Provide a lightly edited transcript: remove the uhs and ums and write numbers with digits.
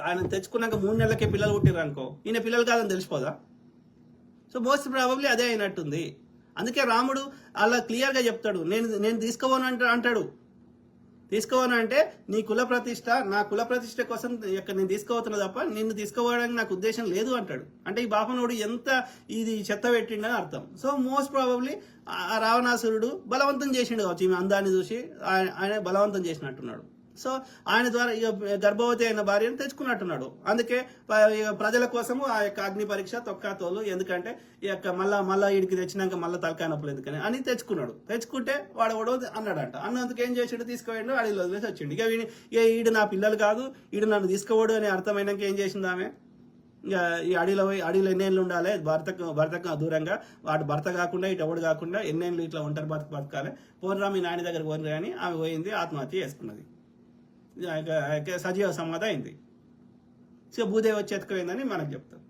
ఆయన తెచ్చుకున్నాక 3 నెలలకే పిల్లలు పుట్టిర్రు అనుకో, ఈయన పిల్లలు కాదని తెలిసిపోదా? సో మోస్ట్ ప్రాబబ్లీ అదే అయినట్టుంది. అందుకే రాముడు అలా క్లియర్గా చెప్తాడు, నేను తీసుకోవను అంటాడు. తీసుకోవను అంటే నీ కుల ప్రతిష్ట, నా కుల ప్రతిష్ట కోసం నేను తీసుకోవతున్నా తప్ప నిన్ను తీసుకోవడానికి నాకు ఉద్దేశం లేదు అంటాడు. అంటే ఈ బాపనోడు ఎంత ఇది చెత్త పెట్టిండని అర్థం. సో మోస్ట్ ప్రాబబ్లీ ఆ రావణాసురుడు బలవంతం చేసిండు కావచ్చు, ఈమె అందాన్ని చూసి ఆయన బలవంతం చేసినట్టున్నాడు. సో ఆయన ద్వారా ఇక గర్భవతి అయిన భార్యను తెచ్చుకున్నట్టున్నాడు. అందుకే ప్రజల కోసము ఆ యొక్క అగ్ని పరీక్ష తొక్కాతోలు, ఎందుకంటే ఈ యొక్క మళ్ళా వీడికి తెచ్చినాక మళ్ళీ తలకాయ నొప్పులు ఎందుకని అని తెచ్చుకున్నాడు. తెచ్చుకుంటే వాడు కూడా అన్నాడంట. అన్నందుకు ఏం చేసాడు, తీసుకుపోయాడు, అడవిలో వదిలేసి వచ్చిండు. ఇక ఈడు నా పిల్లలు కాదు, ఈడు నన్ను తీసుకోవడు అని అర్థమైనాక ఏం చేసింది ఆమె, ఇక ఈ అడవిలో ఎన్నేళ్ళు ఉండాలి, భర్తకు దూరంగా, వాడు భర్త కాకుండా ఇటు ఎవడు కాకుండా ఎన్నేళ్ళు ఇట్లా ఒంటరి బతకాలి, పోనరా మీ నాయన దగ్గర పోను కానీ ఆమె పోయింది, ఆత్మహత్య చేసుకున్నది. సజీవ సమాధి అయింది. సో భూదేవి వచ్చి ఎత్తుకుపోయిందని మనకు చెప్తారు.